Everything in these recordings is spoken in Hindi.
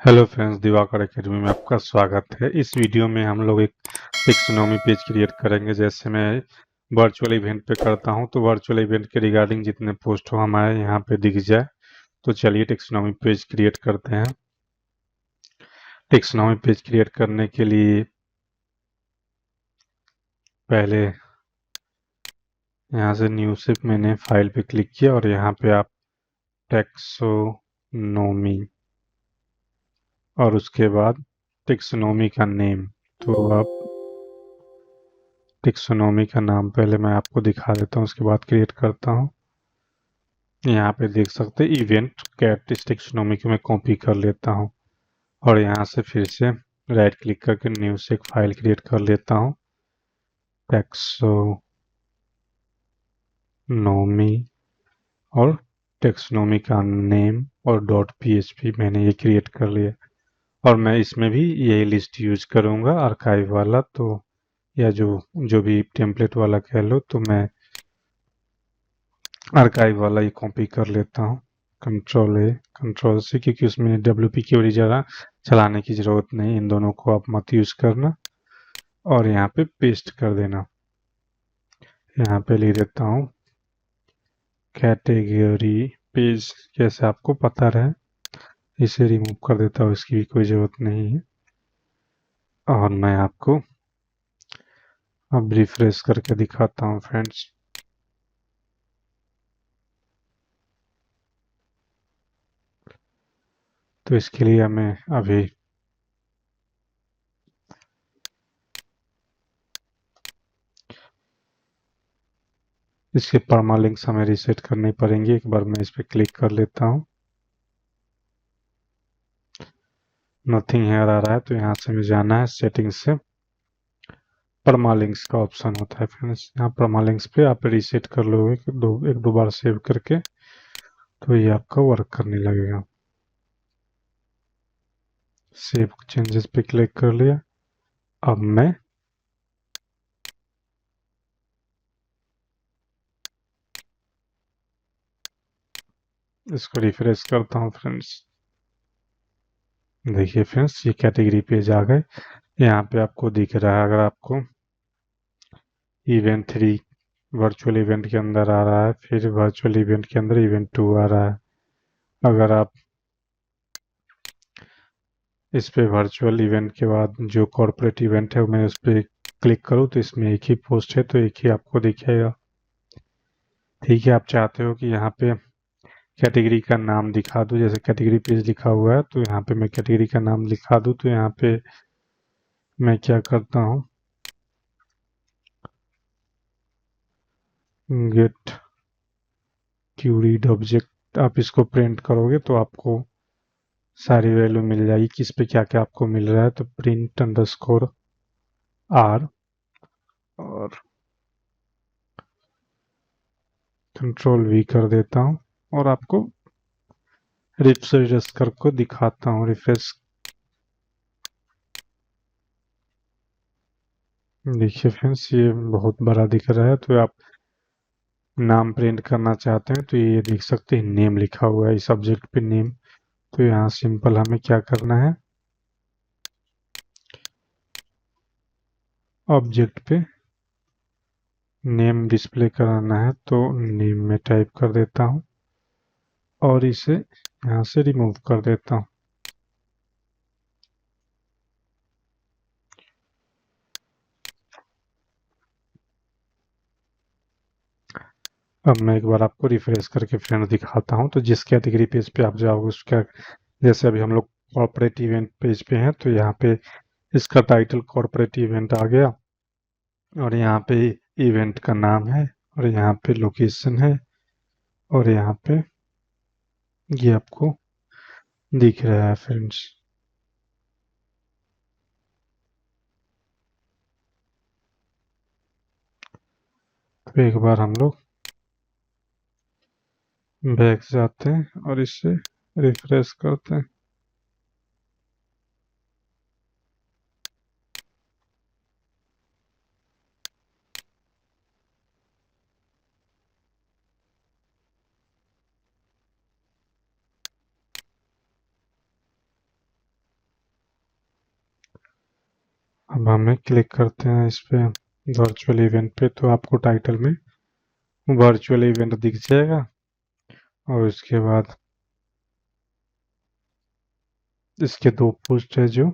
हेलो फ्रेंड्स, दिवाकर एकेडमी में आपका स्वागत है। इस वीडियो में हम लोग एक टेक्सोनॉमी पेज क्रिएट करेंगे। जैसे मैं वर्चुअल इवेंट पे करता हूं, तो वर्चुअल इवेंट के रिगार्डिंग जितने पोस्ट हो हमारे यहाँ पे दिख जाए। तो चलिए टेक्सोनॉमी पेज क्रिएट करते हैं। टेक्सोनॉमी पेज क्रिएट करने के लिए पहले यहाँ से न्यू से मैंने फाइल पे क्लिक किया और यहाँ पे आप टेक्सोनॉमी और उसके बाद टेक्सोनॉमी का नेम। तो आप टेक्सोनॉमी का नाम पहले मैं आपको दिखा देता हूँ, उसके बाद क्रिएट करता हूँ। यहाँ पे देख सकते हैं इवेंट कैट इस टेक्सोनॉमी को मैं कॉपी कर लेता हूँ और यहाँ से फिर से राइट क्लिक करके न्यू से एक फाइल क्रिएट कर लेता हूँ। टेक्सोनॉमी और टेक्सोनॉमी का नेम और .php मैंने ये क्रिएट कर लिया और मैं इसमें भी यही लिस्ट यूज करूँगा आर्काइव वाला। तो या जो भी टेम्पलेट वाला कह लो, तो मैं आर्काइव वाला ही कॉपी कर लेता हूँ। कंट्रोल ए कंट्रोल सी, क्योंकि उसमें WP की वजह ज़रा चलाने की ज़रूरत नहीं, इन दोनों को आप मत यूज़ करना और यहाँ पे पेस्ट कर देना। यहाँ पे लिख देता हूँ कैटेगरी पेज, जैसे आपको पता रहे। इसे रिमूव कर देता हूँ, इसकी भी कोई ज़रूरत नहीं है। और मैं आपको अब रिफ्रेश करके दिखाता हूँ फ्रेंड्स। तो इसके लिए हमें अभी इसके परमालिंक्स हमें रीसेट करने पड़ेंगे। एक बार मैं इस पर क्लिक कर लेता हूँ, नथिंग हेयर आ रहा है, तो यहाँ से हमें जाना है सेटिंग्स से। परमालिंक्स का ऑप्शन होता है फ्रेंड्स, यहाँ परमालिंक्स पे आप रीसेट कर लोगे एक दो बार सेव करके, तो ये आपका वर्क करने लगेगा। सेव चेंजेस पे क्लिक कर लिया। अब मैं इसको रिफ्रेश करता हूँ फ्रेंड्स। देखिए फ्रेंड्स, ये कैटेगरी पेज आ गए। यहाँ पे आपको दिख रहा है, अगर आपको इवेंट 3 वर्चुअल इवेंट के अंदर आ रहा है, फिर वर्चुअल इवेंट के अंदर इवेंट 2 आ रहा है। अगर आप इस पे वर्चुअल इवेंट के बाद जो कॉर्पोरेट इवेंट है मैं उस पर क्लिक करूँ, तो इसमें एक ही पोस्ट है, तो एक ही आपको दिखेगा। ठीक है, आप चाहते हो कि यहाँ पे कैटेगरी का नाम दिखा दूँ, जैसे कैटेगरी पेज लिखा हुआ है, तो यहाँ पे मैं कैटेगरी का नाम लिखा दूँ। तो यहाँ पे मैं क्या करता हूँ, गेट क्यूरीड ऑब्जेक्ट, आप इसको प्रिंट करोगे तो आपको सारी वैल्यू मिल जाएगी, किस पे क्या क्या आपको मिल रहा है। तो प्रिंट अंडरस्कोर आर और कंट्रोल V कर देता हूँ और आपको रिफ्रेश करके दिखाता हूँ। रिफ्रेश देखिए फ्रेंड्स, ये बहुत बड़ा दिख रहा है। तो आप नाम प्रिंट करना चाहते हैं तो ये देख सकते हैं नेम लिखा हुआ है, इस सब्जेक्ट पे नेम। तो यहाँ सिंपल हमें क्या करना है, ऑब्जेक्ट पे नेम डिस्प्ले कराना है, तो नेम में टाइप कर देता हूँ और इसे यहाँ से रिमूव कर देता हूँ। अब मैं एक बार आपको रिफ्रेश करके फ्रेंड दिखाता हूँ। तो जिस कैटेगरी पेज पे आप जाओगे उसका, जैसे अभी हम लोग कॉर्पोरेट इवेंट पेज पे हैं, तो यहाँ पे इसका टाइटल कॉर्पोरेट इवेंट आ गया और यहाँ पे इवेंट का नाम है और यहाँ पे लोकेशन है और यहाँ पे ये आपको दिख रहा है फ्रेंड्स। तो एक बार हम लोग बैक जाते हैं और इसे रिफ्रेश करते हैं। अब हमें क्लिक करते हैं इस पे वर्चुअल इवेंट पे, तो आपको टाइटल में वर्चुअल इवेंट दिख जाएगा और इसके बाद इसके दो पोस्ट है जो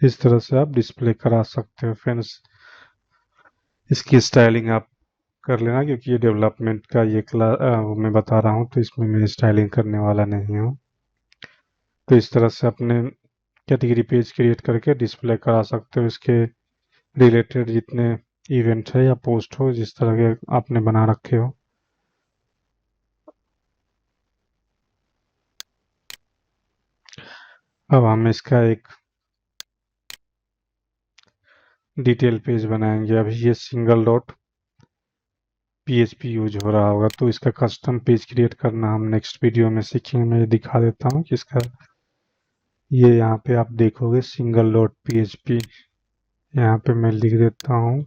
इस तरह से आप डिस्प्ले करा सकते हो फ्रेंड्स। इसकी स्टाइलिंग आप कर लेना, क्योंकि ये डेवलपमेंट का ये क्लास मैं बता रहा हूँ, तो इसमें मैं स्टाइलिंग करने वाला नहीं हूँ। तो इस तरह से अपने कैटेगरी पेज क्रिएट करके डिस्प्ले करा सकते हो इसके रिलेटेड जितने इवेंट है या पोस्ट हो जिस तरह के आपने बना रखे हो। अब हम इसका एक डिटेल पेज बनाएंगे। अभी ये सिंगल डॉट पीएचपी यूज हो रहा होगा, तो इसका कस्टम पेज क्रिएट करना हम नेक्स्ट वीडियो में सीखेंगे। मैं दिखा देता हूँ कि इसका ये यहाँ पे आप देखोगे सिंगल डॉट पीएचपी, यहाँ पे मैं लिख देता हूँ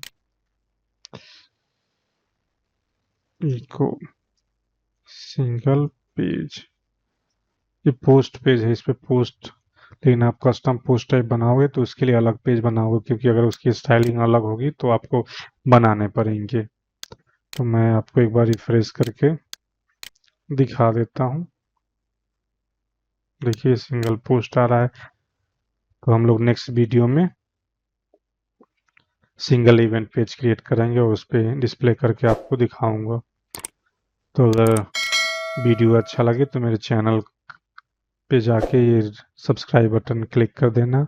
इको सिंगल पेज। ये पोस्ट पेज है, इस पे पोस्ट, लेकिन आप कस्टम पोस्ट टाइप बनाओगे तो उसके लिए अलग पेज बनाओगे, क्योंकि अगर उसकी स्टाइलिंग अलग होगी तो आपको बनाने पड़ेंगे। तो मैं आपको एक बार रिफ्रेश करके दिखा देता हूँ। देखिए सिंगल पोस्ट आ रहा है। तो हम लोग नेक्स्ट वीडियो में सिंगल इवेंट पेज क्रिएट करेंगे और उस पर डिस्प्ले करके आपको दिखाऊंगा। तो अगर वीडियो अच्छा लगे तो मेरे चैनल पे जाके ये सब्सक्राइब बटन क्लिक कर देना।